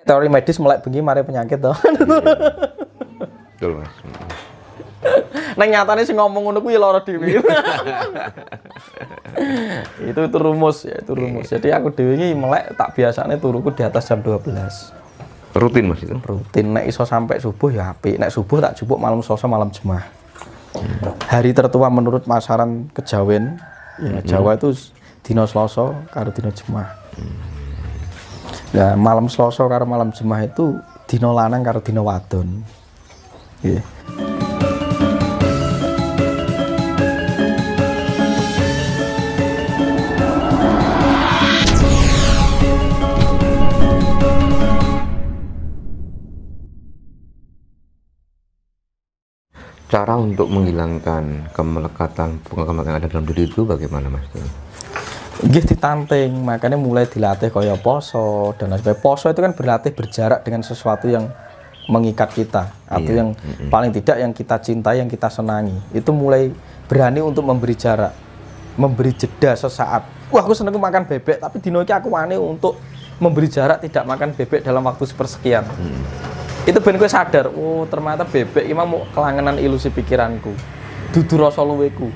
teori medis melek bengi mari penyakit toh. Betul Mas. Neng nyatane sing ngomong ngono kuwi lara dhewe. Itu rumus ya, itu rumus. Jadi aku dhewe iki melek tak biasane turuku di atas jam 12. Rutin Mas itu? Rutin, nek iso sampai subuh ya apik. Nek subuh tak jupuk malam Selasa malam Jumat. Hari tertua menurut pasaran kejawen ya Jawa itu dina Selasa karo dina Jumat. Nah, malam Selasa karo malam Jumat itu dina lanang karo dina wadon. Nggih. Cara untuk menghilangkan kemelekatan bunga-kemelekatan yang ada dalam diri itu bagaimana Mas? Nggih ditanting, makanya mulai dilatih kaya poso dan lain sebagainya. Poso itu kan berlatih berjarak dengan sesuatu yang mengikat kita atau yang paling tidak yang kita cintai, yang kita senangi. Itu mulai berani untuk memberi jarak, memberi jeda sesaat. Wah, aku seneng makan bebek, tapi dino iki aku wani untuk memberi jarak tidak makan bebek dalam waktu sepersekian. Itu ben kowe sadar, oh ternyata bebek iki mau kelangenan ilusi pikiranku. Dudu rasa luweku.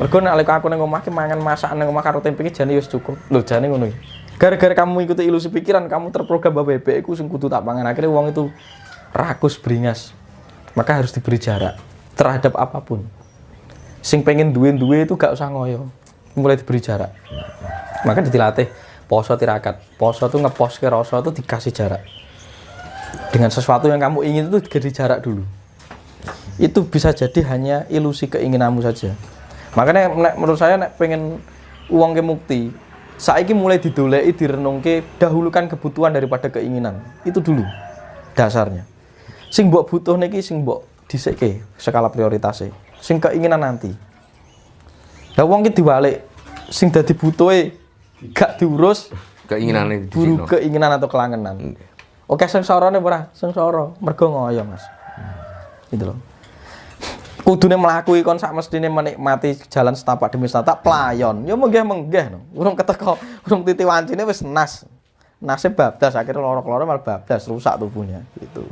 Mergo nek aku nang omah ki mangan masakan nang omah karo tempe iki jane wis cukup. Lho jane ngono iki. Gara-gara kamu mengikuti ilusi pikiran, kamu terprogram bahwa bebek iku sing kudu tak pangan. Akhirnya wong itu rakus beringas. Maka harus diberi jarak terhadap apapun. Sing pengen duwe-duwe itu gak usah ngoyo. Mulai diberi jarak. Maka dilatih poso tirakat. Poso tuh ngeposke rasa itu dikasih jarak. Dengan sesuatu yang kamu ingin itu diberi jarak dulu. Itu bisa jadi hanya ilusi keinginanmu saja. Makanya menurut saya nek pengen uang ke mukti, saiki mulai didoleki direnungke dahulukan kebutuhan daripada keinginan. Itu dulu dasarnya. Sing mbok butuh niki sing mbok dhisike skala prioritasnya. Sing keinginan nanti. Lah wong ki diwalik sing dadi butuhe gak diurus Keinginane buru keinginan atau kelangenan. Oke, sengsarane ora, sengsara mergo ngoyo, Mas. Gitu loh. Kudune mlaku kon sak mestine menikmati jalan setapak demi setapak playon. Ya menggeh-menggeh no. Urung keteko, urung titi wancine wis nas. Nasib bablas akhirnya loro-loro malah bablas rusak tubuhnya gitu.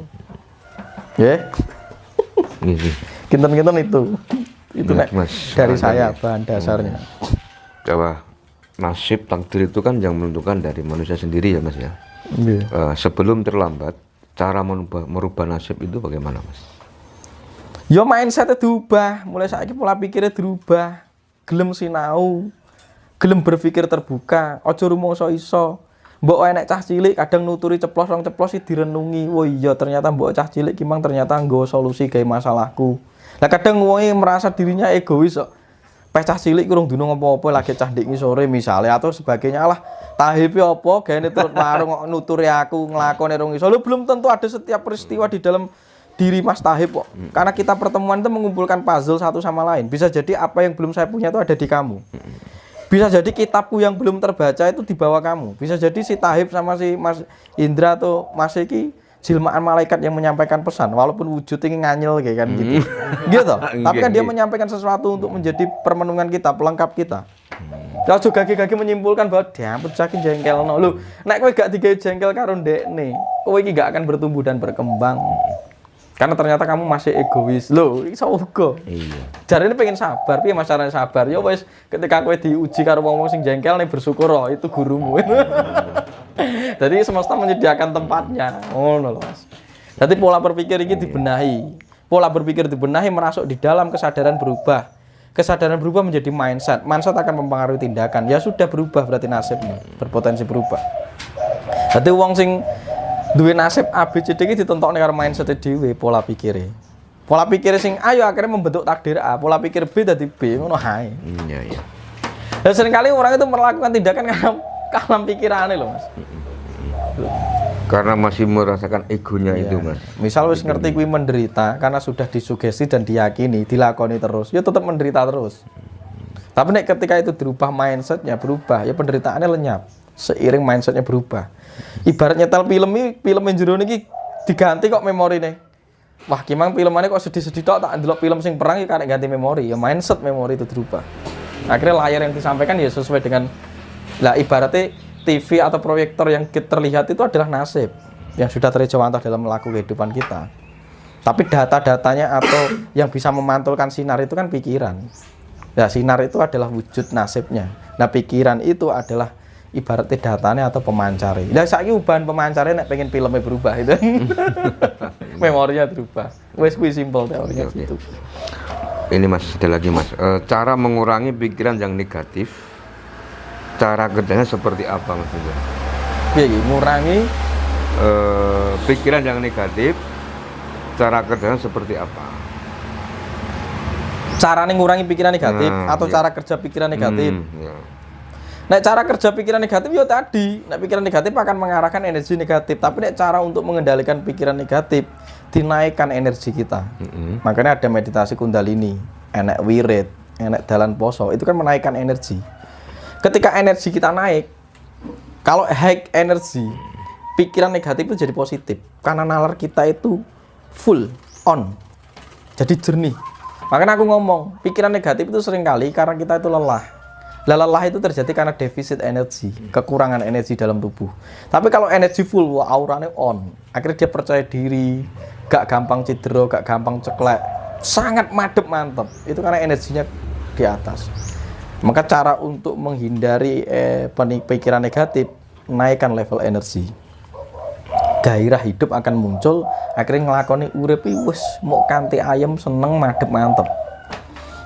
Nggih. Nggih. Kinten-kinten itu. Itu nek dari saya ya. bahan dasarnya. Bahwa nasib takdir itu kan yang menentukan dari manusia sendiri ya Mas ya. Sebelum terlambat, cara merubah nasib itu bagaimana Mas? Ya mindsetnya diubah, mulai saiki pola pikirnya dirubah, gelem sinau, gelem berpikir terbuka, aja rumangsa iso. Mbok enek cah cilik kadang nuturi ceplos rong ceplos iki direnungi. Oh iya ternyata mbok cah cilik ki mang ternyata nggawa solusi gawe masalahku. Lah kadang wong merasa dirinya egois kok. Pecah cilik kurang dino ngopo-opo lagi cah ndek sore misalnya atau sebagainya lah tahipe apa gaene turut warung kok nuturi aku nglakoni rong iso. Lho belum tentu ada setiap peristiwa di dalam diri Mas Tahib kok. Karena kita pertemuan itu mengumpulkan puzzle satu sama lain. Bisa jadi apa yang belum saya punya itu ada di kamu. Bisa jadi kitabku yang belum terbaca itu di bawah kamu. Bisa jadi si Tahib sama si Mas Indra atau Mas Eki jilmaan malaikat yang menyampaikan pesan walaupun wujudnya nganyel kayak kan gitu. Gitu. Tapi kan dia menyampaikan sesuatu untuk menjadi permenungan kita, pelengkap kita. Kalau juga gagi menyimpulkan bahwa dia pecakin jengkel no. Lu nek kowe gak digawe jengkel karo ndekne, kowe iki gak akan bertumbuh dan berkembang. Karena ternyata kamu masih egois. Loh, iso uga. Iya. Jarene pengen sabar, piye Mas carane sabar? Ya wis ketika kowe diuji karo wong-wong sing jengkel nih bersyukur oh, itu gurumu. Jadi semesta menyediakan tempatnya. Ngono lho, Mas. Jadi pola berpikir ini dibenahi. Pola berpikir dibenahi merasuk di dalam kesadaran berubah. Kesadaran berubah menjadi mindset. Mindset akan mempengaruhi tindakan. Ya sudah berubah berarti nasibnya, berpotensi berubah. Jadi wong sing duwe nasib ABCD iki ditentokne karo mindset dhewe pola pikire. Pola pikir sing ayo akhirnya membentuk takdir A, pola pikir B dadi B ngono hae. Iya iya. Dan seringkali orang itu melakukan tindakan karena kalam pikirannya loh Mas. Karena masih merasakan egonya itu Mas. Misal wis ngerti kuwi menderita karena sudah disugesti dan diyakini, dilakoni terus, ya tetap menderita terus. Tapi nek ketika itu dirubah mindsetnya berubah, ya penderitaannya lenyap seiring mindsetnya berubah. Ibarat nyetel film yang jero niki diganti kok memorine. Wah, kimang filmane kok sedih-sedih tok tak ndelok film sing perang iki karek ganti memori. Ya mindset memori itu dirubah. Akhirnya layar yang disampaikan ya sesuai dengan lah ibaratnya TV atau proyektor yang terlihat itu adalah nasib. yang sudah terjawantah dalam laku kehidupan kita. Tapi data-datanya atau yang bisa memantulkan sinar itu kan pikiran. Nah, sinar itu adalah wujud nasibnya. Nah, pikiran itu adalah ibaratnya datanya atau pemancarnya. Nah, saiki ubahan pemancarnya nek pengen filmnya berubah itu. Memorinya berubah. Wes kuwi simpel teorinya gitu. Ini Mas, ada lagi Mas. Cara mengurangi pikiran yang negatif, cara kerjanya seperti apa Mas? Iya, ngurangi pikiran yang negatif, cara kerjanya seperti apa? Caranya ngurangi pikiran negatif atau iya. cara kerja pikiran negatif. Iya. Nah, cara kerja pikiran negatif ya tadi. Nah, pikiran negatif akan mengarahkan energi negatif. Tapi nek cara untuk mengendalikan pikiran negatif, dinaikkan energi kita. Makanya ada meditasi kundalini, enek wirid, enek dalan poso, itu kan menaikkan energi. Ketika energi kita naik, kalau high energi, pikiran negatif itu jadi positif. Karena nalar kita itu full, on. Jadi jernih. Makanya aku ngomong, pikiran negatif itu seringkali karena kita itu lelah. Lelah itu terjadi karena defisit energi, kekurangan energi dalam tubuh. Tapi kalau energi full, wah, auranya on. Akhirnya dia percaya diri, gak gampang cedera, gak gampang ceklek, sangat madep mantep. Itu karena energinya di atas. Maka cara untuk menghindari pikiran negatif, naikkan level energi. Gairah hidup akan muncul, akhirnya ngelakoni urip wis mau kanthi ayem seneng madep mantep.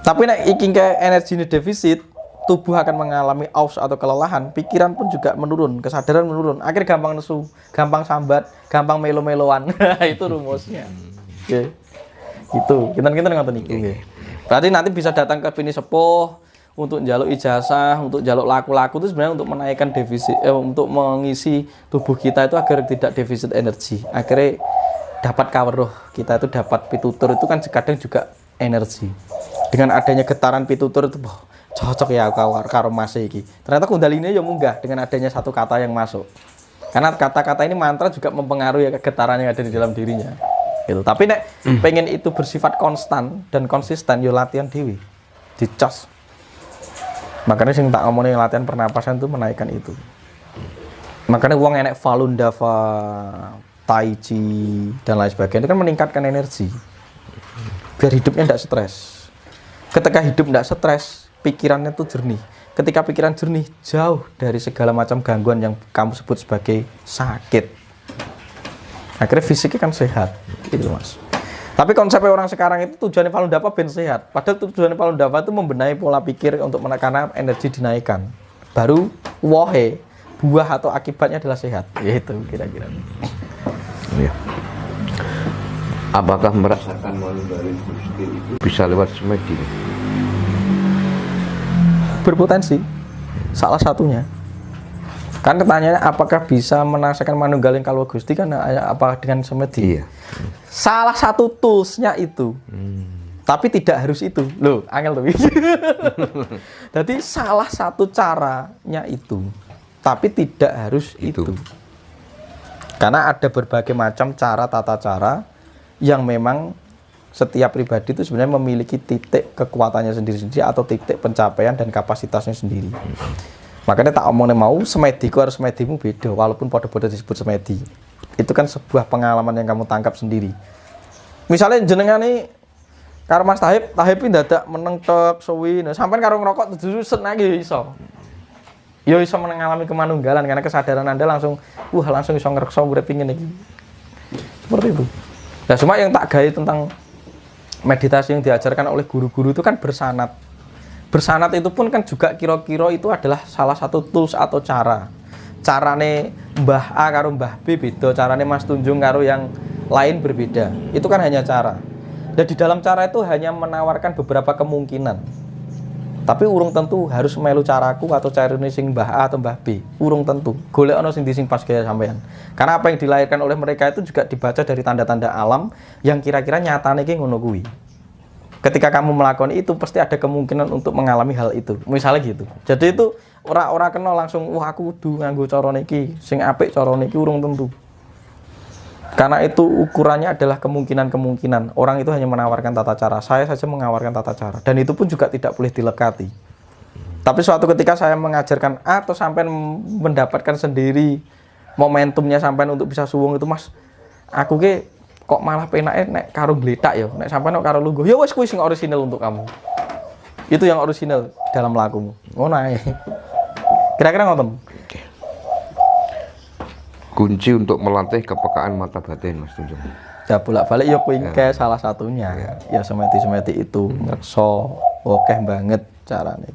Tapi nek iki ke energinya defisit, tubuh akan mengalami aus atau kelelahan, pikiran pun juga menurun, kesadaran menurun, akhirnya gampang nesu, gampang sambat, gampang melo-meloan. Itu rumusnya. Oke. Itu, kita ngoten niku. Berarti nanti bisa datang ke Bini Sepuh untuk njaluk ijazah, untuk njaluk laku-laku itu sebenarnya untuk menaikkan defisit, untuk mengisi tubuh kita itu agar tidak defisit energi. Akhirnya dapat kaweruh, kita itu dapat pitutur itu kan kadang juga energi. Dengan adanya getaran pitutur itu cocok ya karo Mas iki. Ternyata kundalini ya munggah dengan adanya satu kata yang masuk. Karena kata-kata ini mantra juga mempengaruhi getaran yang ada di dalam dirinya. Gitu. Tapi nek pengen itu bersifat konstan dan konsisten yo latihan dewi. Dicas. Makanya sing tak ngomongin latihan pernapasan itu menaikkan itu. Makanya uang enek Falun Dafa, Tai Chi dan lain sebagainya itu kan meningkatkan energi. Biar hidupnya tidak stres. Ketika hidup tidak stres, pikirannya tuh jernih. Ketika pikiran jernih, jauh dari segala macam gangguan yang kamu sebut sebagai sakit. Akhirnya fisiknya kan sehat, gitu Mas. Tapi konsepnya orang sekarang itu tujuannya Falun Dafa ben sehat. Padahal tujuannya Falun Dafa itu membenahi pola pikir untuk menekan energi dinaikkan. Baru wohe, buah atau akibatnya adalah sehat. Gitu kira-kira. Ya. Apakah merasakan manunggaling Gusti itu bisa lewat semedi? Berpotensi, salah satunya. Kan pertanyaannya apakah bisa merasakan manunggaling kalau Gusti kan apa dengan semedi? Iya. Salah satu toolsnya itu. Tapi tidak harus itu. Loh, angel tuh. Jadi salah satu caranya itu. Tapi tidak harus itu. Karena ada berbagai macam cara, tata cara yang memang setiap pribadi itu sebenarnya memiliki titik kekuatannya sendiri-sendiri atau titik pencapaian dan kapasitasnya sendiri. Makanya tak omongnya mau semediku harus semedimu beda walaupun pada-pada disebut semedi. Itu kan sebuah pengalaman yang kamu tangkap sendiri. Misalnya jenengan nih karo Mas Tahib dadak meneng tok suwi, sampean karo ngerokok terus seneng iso. Ya iso mengalami kemanunggalan karena kesadaran Anda langsung iso ngrekso urip pingin iki. Seperti itu. Nah, cuma yang tak gaya tentang meditasi yang diajarkan oleh guru-guru itu kan bersanat. Bersanat itu pun kan juga kira-kira itu adalah salah satu tools atau cara. Carane Mbah A karo Mbah B beda, carane Mas Tunjung karo yang lain berbeda. Itu kan hanya cara. Dan di dalam cara itu hanya menawarkan beberapa kemungkinan. Tapi urung tentu harus melu caraku atau carane sing Mbah A atau Mbah B. Urung tentu. Golek ana sing sing pas kaya sampean. Karena apa yang dilahirkan oleh mereka itu juga dibaca dari tanda-tanda alam yang kira-kira nyatane ki ngono kuwi. Ketika kamu melakukan itu pasti ada kemungkinan untuk mengalami hal itu. Misalnya gitu. Jadi itu ora kena langsung wah aku kudu nganggo cara niki, sing apik cara niki urung tentu. Karena itu ukurannya adalah kemungkinan-kemungkinan. Orang itu hanya menawarkan tata cara. Saya saja menawarkan tata cara. Dan itu pun juga tidak boleh dilekati. Tapi suatu ketika saya mengajarkan A atau sampai mendapatkan sendiri momentumnya sampean untuk bisa suwung itu Mas. Aku ki kok malah penake nek karo gletak ya. Nek sampean karo lungguh ya wis kuwi sing orisinal untuk kamu. Itu yang orisinal dalam lakumu. Ngono ae. Kira-kira ngoten. Kunci untuk melatih kepekaan mata batin Mas Tunjung. Ya bolak-balik ya kuwi salah satunya. Ya semeti-semeti itu ngrekso akeh banget carane.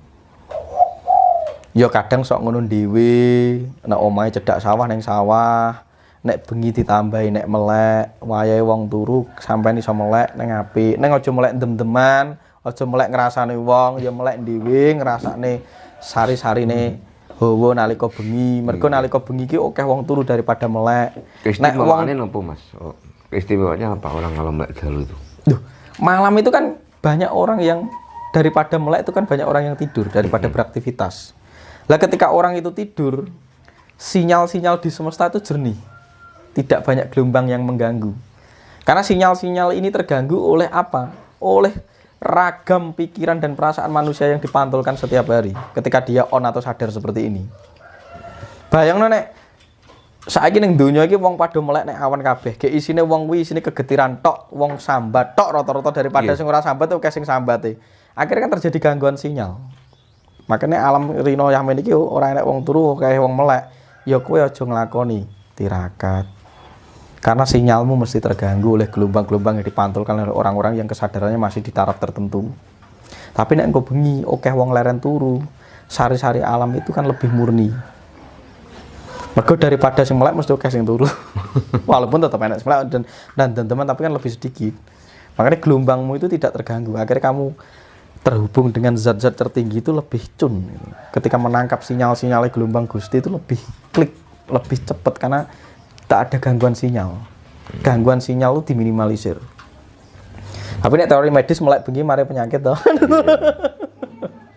Ya kadang sok ngono dhewe, nek omahe cedhak sawah ning sawah, nek bengi ditambahi nek melek, wayahe wong turu sampeyan iso melek ning apik. Ning aja melek dem-deman, aja melek ngrasane wong, ya melek dhewe ngrasakne sari-sarine hawa nalika bengi. Mergo nalika bengi iki akeh wong turu daripada melek. Nek wong napa Mas? Oh, istimewanya apa orang kalau melek dalu itu? Duh, malam itu kan banyak orang yang daripada melek itu kan banyak orang yang tidur daripada beraktivitas. Lah ketika orang itu tidur, sinyal-sinyal di semesta itu jernih. Tidak banyak gelombang yang mengganggu. Karena sinyal-sinyal ini terganggu oleh apa? Oleh ragam pikiran dan perasaan manusia yang dipantulkan setiap hari ketika dia on atau sadar seperti ini. Bayangno nek saiki ning donya iki wong padha melek nek awan kabeh. Ge isine wong kuwi isine kegetiran tok, wong sambat tok rata-rata daripada sing ora sambat akeh sing sambate. Akhirnya kan terjadi gangguan sinyal. Makanya alam rino yamin iki ora enek wong turu akeh wong melek. Ya kowe aja nglakoni tirakat. Karena sinyalmu mesti terganggu oleh gelombang-gelombang yang dipantulkan oleh orang-orang yang kesadarannya masih di taraf tertentu. Tapi nek engko bengi akeh wong leren turu, sari-sari alam itu kan lebih murni. Mergo daripada sing melek mesti akeh sing turu. Walaupun tetap enak melek dan teman tapi kan lebih sedikit. Makanya gelombangmu itu tidak terganggu. Akhirnya kamu terhubung dengan zat-zat tertinggi itu lebih cun. Ketika menangkap sinyal-sinyal gelombang Gusti itu lebih klik, lebih cepat karena tak ada gangguan sinyal. Gangguan sinyal itu diminimalisir. Tapi nek teori medis melek bengi mari penyakit toh.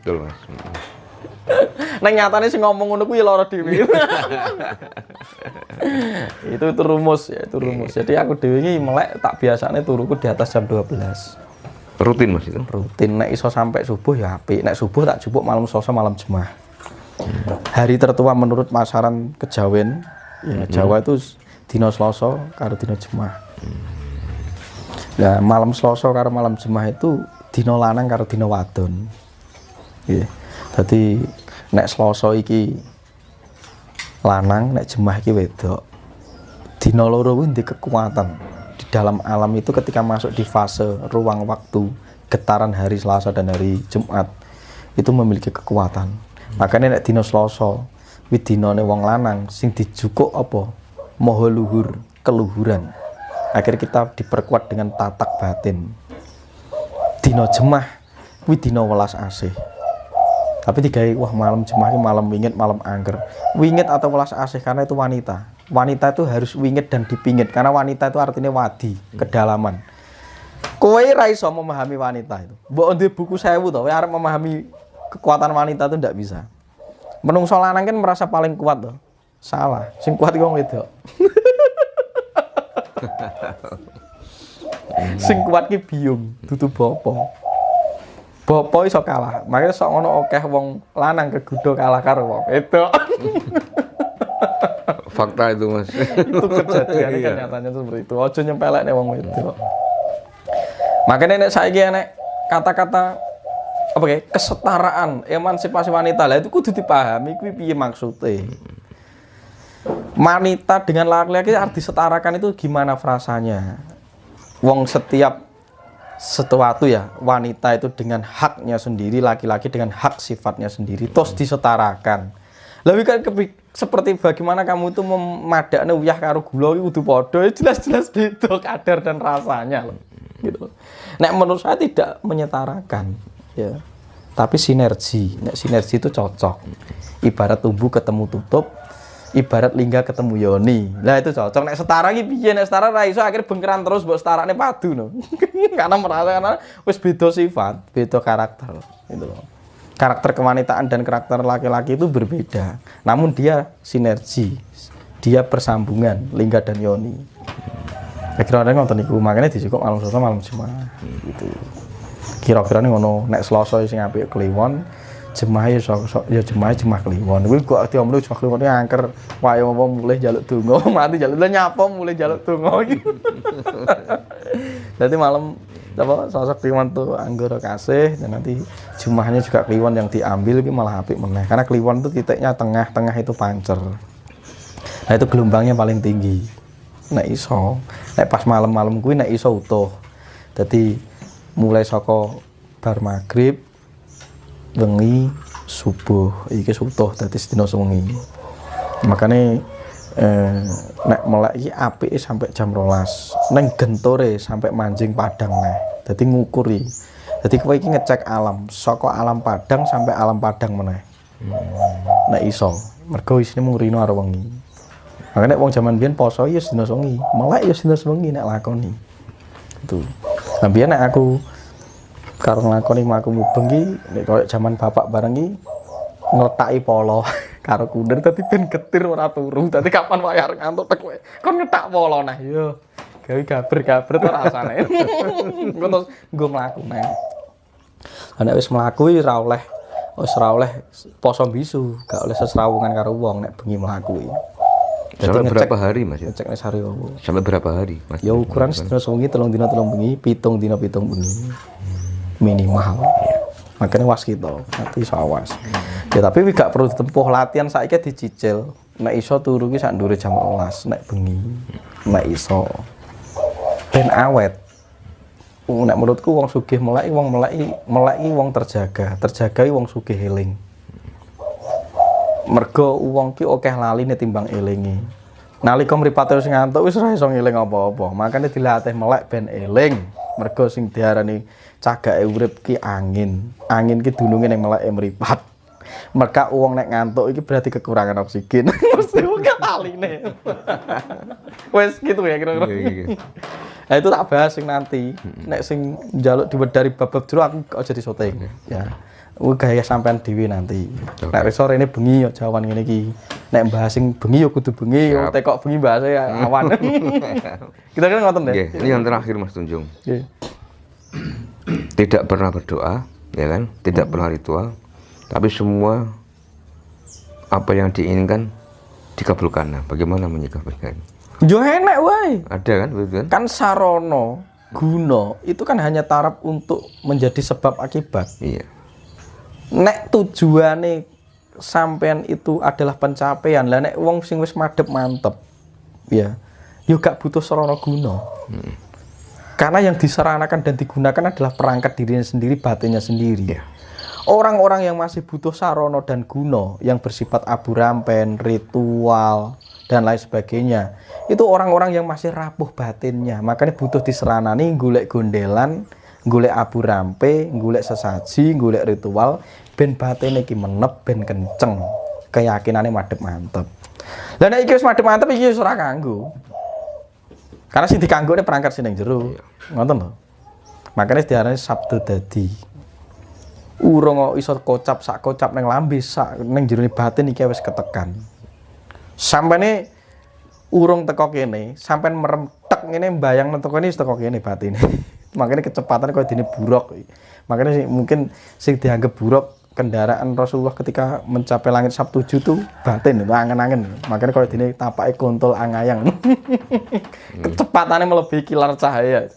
Betul Mas. Nang nyatane sing ngomong ngono kuwi lara dhewe. Itu rumus ya, itu rumus. Jadi aku dhewe iki melek tak biasane turuku di atas jam 12. Rutin Mas itu? Rutin, nek iso sampai subuh ya apik. Nek subuh tak jupuk malam Selasa malam Jumat. Hari tertua menurut masaran kejawen, ya Jawa itu dina Selasa karo dina Jumat. Nah, malam Selasa karo malam Jumat itu dina lanang karo dina wadon. Nggih. Dadi nek Selasa iki lanang, nek Jumat iki wedok. Dina loro kuwi ndek kekuatan. Dalam alam itu ketika masuk di fase ruang waktu getaran hari Selasa dan hari Jumat itu memiliki kekuatan. Makanya nek dina Selasa kuwi dinane wong lanang sing dijukuk apa? Maha luhur, keluhuran. Akhirnya kita diperkuat dengan tatak batin. Dina Jumat kuwi dina welas asih. Tapi digawe wah malam Jumat malam wingit, malam angger. Wingit atau welas asih karena itu wanita. Wanita itu harus wingit dan dipingit karena wanita itu artinya wadi, kedalaman. Kowe ra iso memahami wanita itu. Mbok ndek buku 1000 to, kowe arep memahami kekuatan wanita itu ndak bisa. Menungso lanang kan merasa paling kuat to. Salah, sing kuat iku wong wedok. Sing kuat ki biung, dudu bapa. Bapa iso kalah. Makanya sok ngono akeh wong lanang kegudo kalah karo wong wedok. Fakta itu Mas. Itu kejadian kenyataannya itu seperti itu. Ojo nyempelek nek wong wedok. Makanya nek saiki nek kata-kata apa kayak kesetaraan, emansipasi wanita lah itu kudu dipahami kuwi piye maksudnya. Wanita dengan laki-laki harus disetarakan itu gimana frasanya? Wong setiap sesuatu ya, wanita itu dengan haknya sendiri, laki-laki dengan hak sifatnya sendiri, terus disetarakan. Lebih kan seperti bagaimana kamu itu memadakne uyah karo gula iki kudu padha, jelas-jelas beda kadar dan rasanya loh. Gitu. Nek menurut saya tidak menyetarakan, ya. Tapi sinergi. Nek sinergi itu cocok. Ibarat tumbuh ketemu tutup, ibarat lingga ketemu yoni. Lah itu cocok. Nek setara iki piye? Nek setara ra iso akhir bengkeran terus mbok setarane padu no. Karena merasa karena wis beda sifat, beda karakter gitu loh. Karakter kewanitaan dan karakter laki-laki itu berbeda. Namun dia sinergi. Dia bersambungan lingga dan yoni. Kira-kira ngoten niku, makane dicukuk malam Selasa malam Jumat gitu. Kira-kira ngono nek Selasa sing apik kliwon, Jemaah ya jemaah kliwon. Kuwi kok diomlo jemaah kliwon angker wae apa mulih njaluk donga, mati njaluk nyapa mulih njaluk donga iki. Nanti malam apa sosok kliwon tuh anggora kasih dan nanti jumahnya juga kliwon yang diambil itu malah apik meneh. Karena kliwon itu titiknya tengah itu pancer. Nah itu gelombangnya paling tinggi. Nek iso, nek pas malam-malam kuwi nek iso utuh. Jadi mulai saka bar magrib wengi subuh iki utuh dadi sedina sewengi. Makane nek melek iki apike sampai jam 12. Ning gentore sampai manjing padang neh. Dadi ngukuri. Dadi kowe iki ngecek alam, saka alam padang sampai alam padang meneh. Nek iso, mergo isine mung rino karo wengi. Makane wong jaman biyen poso ya sedina sewengi, melek ya sedina sewengi nek lakoni. Itu. Lah biyen nek aku karo nglakoni mlaku mubeng iki nek koyo jaman bapak bareng iki ngetaki polo karo kunder dadi ben getir ora turu. Dadi kapan wae arep ngantuk tek kowe kon ngetak polo nah yo gawe gaber-gaber to rasane. Engko terus nggo mlaku neh. Nek wis mlaku ora oleh poso bisu, gak oleh sesrawungan karo wong nek bengi mlaku iki. Sampai berapa hari Mas? Ngecek nek sare opo. Sampai berapa hari Mas? Ya ukuran sedina sewengi 3 dina 3 bengi, 7 dina 7 bengi. Minimal. Makanya was kita, nanti iso awas. Ya tapi gak perlu ditempuh latihan saiki dicicil. Nek iso turu ki sak ndure jam 12 nek bengi. Nek iso. Ben awet. Nek menurutku wong sugih meleki wong terjaga. Terjaga wong sugih eling. Mergo wong ki akeh laline timbang elinge. Nalika mripate wis ngantuk wis ora iso ngeling apa-apa. Makane dilatih melek ben eling. Mergo sing diarani cagake urip ki angin. Angin ki dununge ning meleke mripat. Merga wong nek ngantuk iki berarti kekurangan oksigen. Mesti kok aline. Wes gitu ya kira-kira. Nah itu tak bahas sing nanti. Nek sing njaluk diwedari bab-bab jero aku aja disoting. Ya. Gaya sampean dhewe nanti. Nek sore ini bengi yo jawan ngene iki. Nek bahas sing bengi yo kudu bengi, yo tekok bengi bahasa ya awan. Kita kan ngoten deh. Ini yang terakhir Mas Tunjung. Nggih. Tidak pernah berdoa, ya kan? Tidak pernah ritual, tapi semua apa yang diinginkan dikabulkan. Nah, bagaimana menyikapinya? Yo enek wae. Ada kan, betul kan? Kan sarana, guna itu kan hanya taraf untuk menjadi sebab akibat. Iya. Nek tujuane sampean itu adalah pencapaian. Lah nek wong sing wis madhep mantep, ya, yo gak butuh sarana guna. Karena yang diseranakan dan digunakan adalah perangkat dirinya sendiri, batinnya sendiri. Yeah. Orang-orang yang masih butuh sarana dan guna yang bersifat abu rampen, ritual dan lain sebagainya, itu orang-orang yang masih rapuh batinnya. Makanya butuh diseranani golek gondelan, golek abu rampe, golek sesaji, golek ritual, ben batine iki menep, ben kenceng, keyakinane madhep mantep. Lah nek iki wis madhep mantep iki wis ora kanggo. Karena sing dikanggone perangkat sing ning jero. Ngoten lho. Makane diarani sabda dadi. Urung iso kocap sak kocap ning lambe sak ning jerone batin iki wis ketekan. Sampene urung teko kene, sampean merem tek ngene mbayang teko kene wis teko kene batine. Makanya kecepatan kaya dene buruk. Makanya mungkin sing dianggap buruk kendaraan Rasulullah ketika mencapai langit Sabtu 7 itu batin itu angen-angen. Makanya kaya dene tapake kontol angayang. Kecepatannya melebihi kilar cahaya.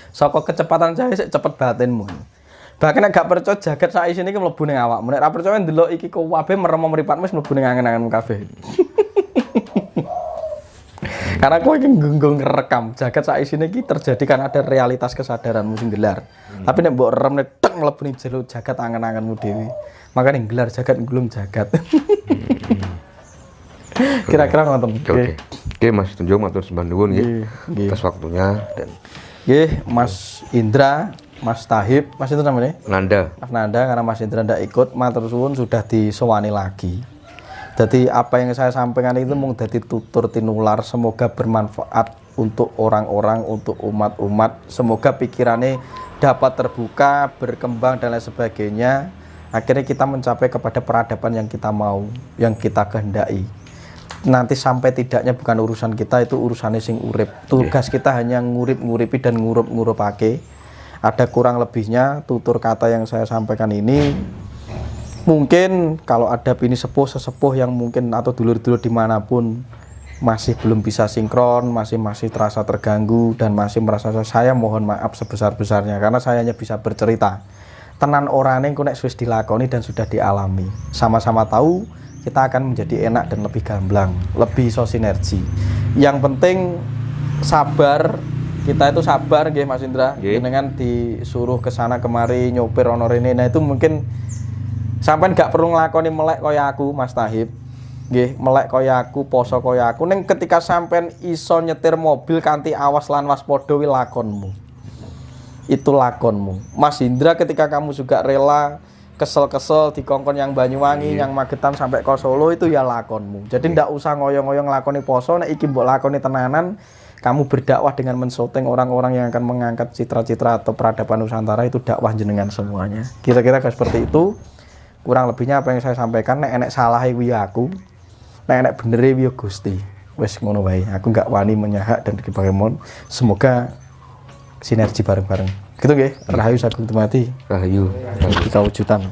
Saka kecepatan cahaya sik cepet batinmu. Bahkan nek gak percaya jagat sak isine iki mlebu ning awakmu. Nek ora percaya ndelok iki kabeh merem mripatmu wis mlebu ning angen-angenmu kabeh. Karena kowe iki nggo ngerekam jagat sak isine iki terjadi kan ada realitas kesadaranmu sing gelar. Tapi nek mbok rem nek tek mlebu ning jero jagat angen-angenmu dhewe. Makane gelar jagat nggulung jagat. Kira-kira ngoten. Oke, Mas Tunjung matur sembah nuwun nggih atas waktunya dan nggih Mas Indra, Mas Tahib, Mas itu namanya? Nanda. Mas Nanda, karena Mas Indra ndak ikut, matur suwun sudah disowani lagi. Jadi apa yang saya sampaikan itu mung dadi tutur tinular, semoga bermanfaat untuk orang-orang, untuk umat-umat. Semoga pikirannya dapat terbuka, berkembang dan lain sebagainya. Akhirnya kita mencapai kepada peradaban yang kita mau, yang kita kehendaki. Nanti sampai tidaknya bukan urusan kita, itu urusannya sing urip. Tugas kita hanya ngurip-nguripi dan ngurup-ngurupake. Ada kurang lebihnya tutur kata yang saya sampaikan ini Mungkin kalau ada bini sesepuh yang mungkin atau dulur-dulur dimanapun masih belum bisa sinkron, masih terasa terganggu dan masih merasa, saya mohon maaf sebesar-besarnya karena saya hanya bisa bercerita. Tenan orane engko nek wis dilakoni dan sudah dialami. Sama-sama tahu kita akan menjadi enak dan lebih gamblang, lebih iso sinergi. Yang penting sabar, kita itu sabar nggih Mas Indra. Jenengan disuruh ke sana kemari nyopir ono rene. Nah itu mungkin sampean gak perlu nglakoni melek kaya aku Mas Tahib. Nggih, melek kaya aku, poso kaya aku. Ning ketika sampean iso nyetir mobil kanthi awas lan waspada wi lakonmu. Itu lakonmu. Mas Indra ketika kamu juga rela kesel-kesel di kongkon yang Banyuwangi, yang Magetan sampai ke Solo itu ya lakonmu. Jadi ndak usah ngoyo-ngoyo nglakoni poso, nek iki mbok lakoni tenanan, kamu berdakwah dengan menshooting orang-orang yang akan mengangkat citra-citra atau peradaban Nusantara, itu dakwah jenengan semuanya. Kira-kira seperti itu. Kurang lebihnya apa yang saya sampaikan, nek enek salahe wi aku, nek enek benere wi Gusti. Wis ngono wae. Aku enggak wani menyahak dan dibagaimon. Semoga sinergi bareng-bareng. Gitu nggih. Rahayu Sagung Dumadi. Rahayu. Kita wujudan.